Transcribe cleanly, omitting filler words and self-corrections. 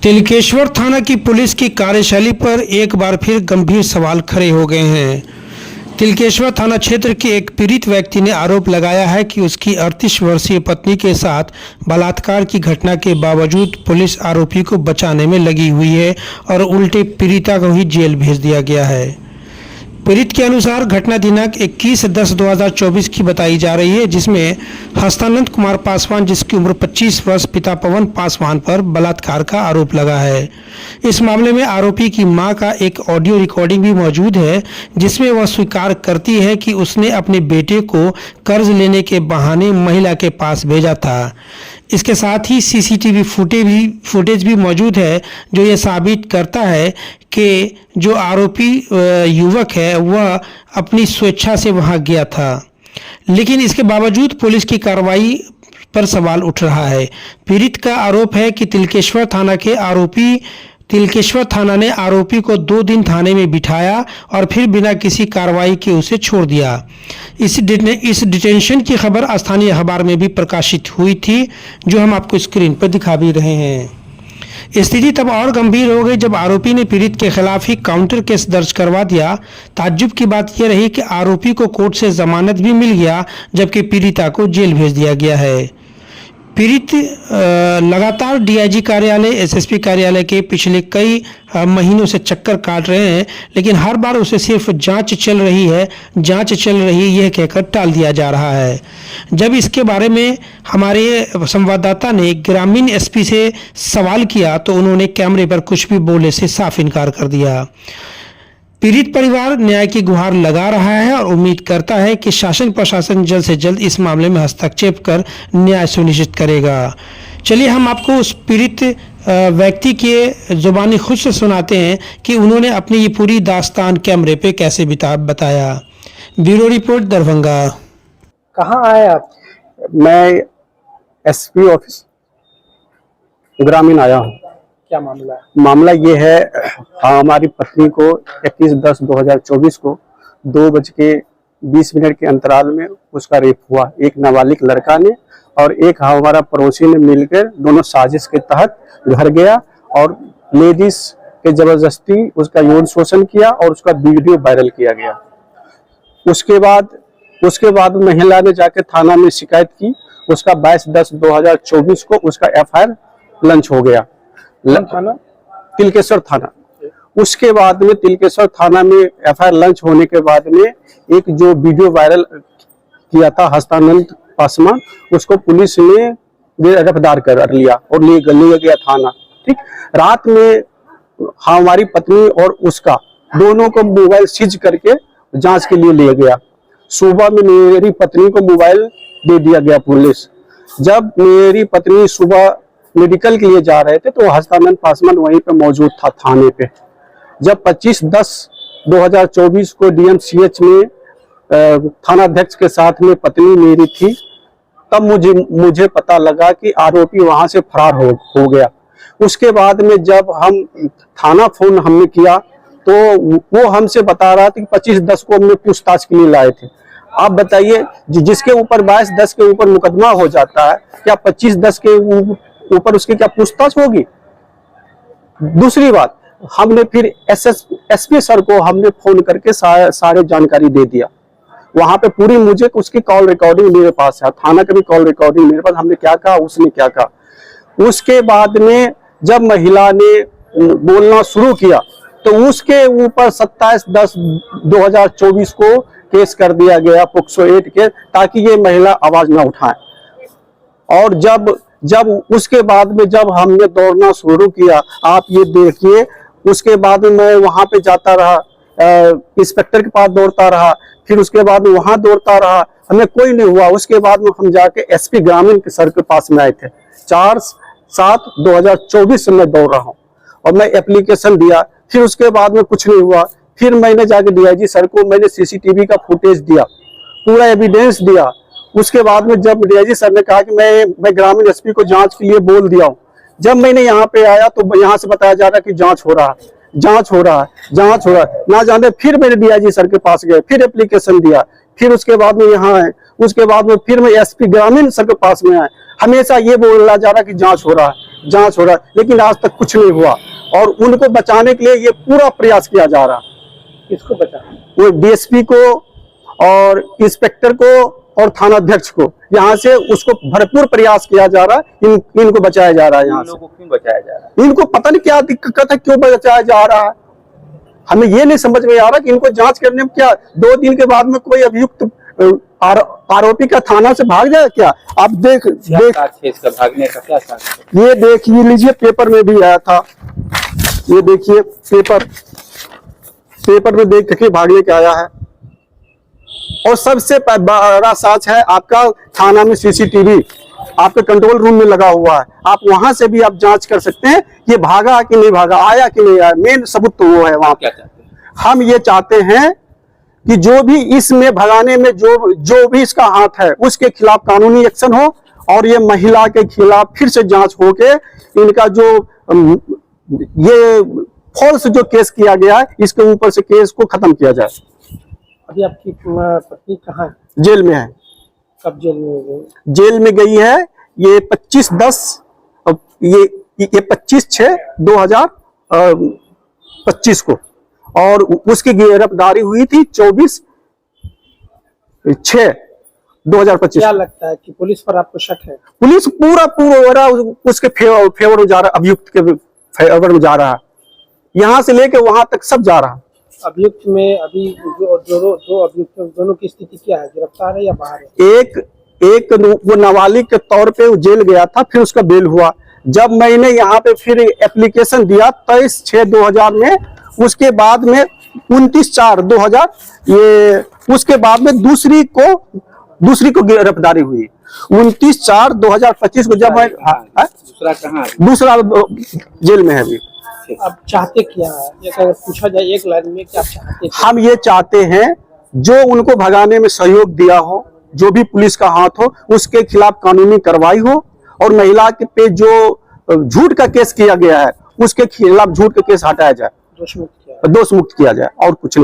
तिलकेश्वर थाना की पुलिस की कार्यशैली पर एक बार फिर गंभीर सवाल खड़े हो गए हैं। तिलकेश्वर थाना क्षेत्र के एक पीड़ित व्यक्ति ने आरोप लगाया है कि उसकी 38 वर्षीय पत्नी के साथ बलात्कार की घटना के बावजूद पुलिस आरोपी को बचाने में लगी हुई है और उल्टे पीड़िता को ही जेल भेज दिया गया है। पीड़ित के अनुसार घटना दिनांक 21/10/2024 की बताई जा रही है, जिसमें हस्तानंद कुमार पासवान, जिसकी उम्र 25 वर्ष, पिता पवन पासवान पर बलात्कार का आरोप लगा है। इस मामले में आरोपी की मां का एक ऑडियो रिकॉर्डिंग भी मौजूद है, जिसमें वह स्वीकार करती है कि उसने अपने बेटे को कर्ज लेने के बहाने महिला के पास भेजा था। इसके साथ ही सीसीटीवी फुटेज भी मौजूद है, जो ये साबित करता है कि जो आरोपी युवक है वह अपनी स्वेच्छा से वहां गया था, लेकिन इसके बावजूद पुलिस की कार्रवाई पर सवाल उठ रहा है। पीड़ित का आरोप है कि तिलकेश्वर थाना ने आरोपी को 2 दिन थाने में बिठाया और फिर बिना किसी कार्रवाई के उसे छोड़ दिया। इस डिटेंशन की खबर स्थानीय अखबार में भी प्रकाशित हुई थी, जो हम आपको स्क्रीन पर दिखा भी रहे हैं। स्थिति तब और गंभीर हो गई जब आरोपी ने पीड़ित के खिलाफ ही काउंटर केस दर्ज करवा दिया। ताज्जुब की बात यह रही कि आरोपी को कोर्ट से जमानत भी मिल गया, जबकि पीड़िता को जेल भेज दिया गया है। पीड़ित लगातार डीआईजी कार्यालय, एसएसपी कार्यालय के पिछले कई महीनों से चक्कर काट रहे हैं, लेकिन हर बार उसे सिर्फ जांच चल रही यह कहकर टाल दिया जा रहा है। जब इसके बारे में हमारे संवाददाता ने ग्रामीण एसपी से सवाल किया तो उन्होंने कैमरे पर कुछ भी बोलने से साफ इनकार कर दिया। पीड़ित परिवार न्याय की गुहार लगा रहा है और उम्मीद करता है कि शासन प्रशासन जल्द से जल्द इस मामले में हस्तक्षेप कर न्याय सुनिश्चित करेगा। चलिए हम आपको उस पीड़ित व्यक्ति के जुबानी खुद से सुनाते हैं कि उन्होंने अपनी ये पूरी दास्तान कैमरे पे कैसे बताया। Bureau report, Darbhanga. कहाँ आए आप? मैं एसपी ऑफिस ग्रामीण आया हूँ। क्या मामला है? मामला ये है, हमारी पत्नी को 21/10/2024 को 2:20 के अंतराल में उसका रेप हुआ। एक नाबालिग लड़का ने और एक हमारा पड़ोसी ने मिलकर दोनों साजिश के तहत घर गया और लेडीज के जबरदस्ती उसका यौन शोषण किया और उसका वीडियो वायरल किया गया। उसके बाद महिला ने जाकर थाना में शिकायत की। उसका 22/10/2024 को उसका FIR लंच हो गया। थाना तिलकेश्वर थाना। उसके बाद में तिलकेश्वर थाना में FIR लंच होने के बाद में एक जो वीडियो वायरल किया था हस्तानंद पासवान, उसको पुलिस ने गिरफ्तार कर लिया और ले गया थाना। ठीक, रात में हमारी पत्नी और उसका दोनों को मोबाइल सीज करके जांच के लिए ले गया। सुबह में मेरी पत्नी को मोबाइल दे दिया गया पुलिस। जब मेरी पत्नी सुबह मेडिकल के लिए जा रहे थे तो हस्तानंद पासवान वहीं पे मौजूद था थाने पे। जब 25/10/2024 को DMCH में थानाध्यक्ष के साथ में पत्नी मेरी थी, तब मुझे पता लगा कि आरोपी वहां से फरार हो गया। उसके बाद में जब हम थाना फोन हमने किया तो वो हमसे बता रहा था कि 25/10 को हमने पूछताछ के लिए लाए थे। आप बताइए, जिसके ऊपर 22/10 के ऊपर मुकदमा हो जाता है, क्या 25/10 के ऊपर उसकी क्या पूछताछ होगी? दूसरी बात, हमने फिर एसपी सर को हमने फोन करके सारे जानकारी दे दिया। वहां पे पूरी मुझे उसकी कॉल रिकॉर्डिंग मेरे पास है, थाना का भी कॉल रिकॉर्डिंग मेरे पास। हमने क्या कहा, उसने क्या कहा। उसके बाद में जब महिला ने बोलना शुरू किया तो उसके ऊपर 27/10/2024 को केस कर दिया गया, POCSO 8 के, ताकि ये महिला आवाज ना उठाए। और जब उसके बाद में जब हमने दौड़ना शुरू किया, आप ये देखिए, उसके बाद में मैं वहां पे जाता रहा, इंस्पेक्टर के पास दौड़ता रहा, फिर उसके बाद में वहां दौड़ता रहा, हमें कोई नहीं हुआ। उसके बाद में हम जाके SP ग्रामीण के सर के पास में आए थे। 4/7/2024 से मैं दौड़ रहा हूँ और मैं एप्लीकेशन दिया। फिर उसके बाद में कुछ नहीं हुआ। फिर मैंने जाके DIG सर को मैंने CCTV का फुटेज दिया, पूरा एविडेंस दिया। उसके बाद में जब DIG सर ने कहा कि मैं ग्रामीण SP को जांच के लिए बोल दिया हूँ। जब मैंने यहाँ पे आया तो यहाँ से बताया जा रहा है कि जांच हो रहा है। ना जाने फिर मैंने DIG सर के पास गए, फिर एप्लीकेशन दिया, फिर उसके बाद में यहाँ आए, उसके बाद में फिर मैं SP ग्रामीण सर के पास में आए। हमेशा ये बोला जा रहा है कि जांच हो रहा है। जांच हो रहा है, लेकिन आज तक कुछ नहीं हुआ। और उनको बचाने के लिए ये पूरा प्रयास किया जा रहा, किसको बचा? वो डीएसपी को और इंस्पेक्टर को और थानाध्यक्ष को, यहाँ से उसको भरपूर प्रयास किया जा रहा है। इनको बचाया जा रहा है। यहाँ से क्यों बचाया जा रहा है? इनको पता नहीं क्या दिक्कत है, क्यों बचाया जा रहा है, हमें ये नहीं समझ में आ रहा कि इनको जांच करने में क्या 2 दिन के बाद में कोई अभियुक्त आरोपी का थाना से भाग जाए क्या? आप देख इसका भागने का क्या साक्ष्य है? ये देखिए लीजिए, पेपर में भी आया था, ये देखिए पेपर में देख के भागने के आया है। और सबसे बड़ा साक्ष्य है आपका थाना में सीसीटीवी आपके कंट्रोल रूम में लगा हुआ है, आप वहां से भी आप जांच कर सकते हैं ये भागा कि नहीं भागा, आया कि नहीं आया। मेन सबूत तो वो है वहां पे। हम ये चाहते हैं कि जो भी इसमें भगाने में जो भी इसका हाथ है उसके खिलाफ कानूनी एक्शन हो, और ये महिला के खिलाफ फिर से जांच होके इनका जो ये फॉल्स जो केस किया गया है इसके ऊपर से केस को खत्म किया जाए। अभी आपकी पत्नी कहाँ है? जेल में है। कब जेल में गई? जेल में गई है ये 25/10 ये 25/6/2025 को, और उसकी गिरफ्तारी हुई थी 24/6/2025। क्या लगता है कि पुलिस पर आपको शक है? पुलिस पूरा उसके फेवर जा रहा, अभियुक्त के फेवर में जा रहा है, यहाँ से लेके वहां तक सब जा रहा है। अभियुक्त में अभी दो अभियुक्त दोनों की स्थिति क्या है? गिरफ्तार है या बाहर है? एक वो नाबालिग के तौर पे जेल गया था, फिर उसका बेल हुआ। जब मैंने यहाँ पे फिर एप्लीकेशन दिया 23/6/2000 में, उसके बाद में 29/4/2000 ये उसके बाद में दूसरी को गिरफ्तारी हुई 29/4/2025 को। जब मैं दूसरा कहाँ? दूसरा जेल में है अभी। अब चाहते क्या है? अगर पूछा जाए एक लाइन में क्या चाहते? हम ये चाहते हैं जो उनको भगाने में सहयोग दिया हो, जो भी पुलिस का हाथ हो, उसके खिलाफ कानूनी कार्रवाई हो, और महिला के पे जो झूठ का केस किया गया है उसके खिलाफ झूठ का केस हटाया जाए, दोष मुक्त किया। दोष मुक्त किया जाए, और कुछ नहीं।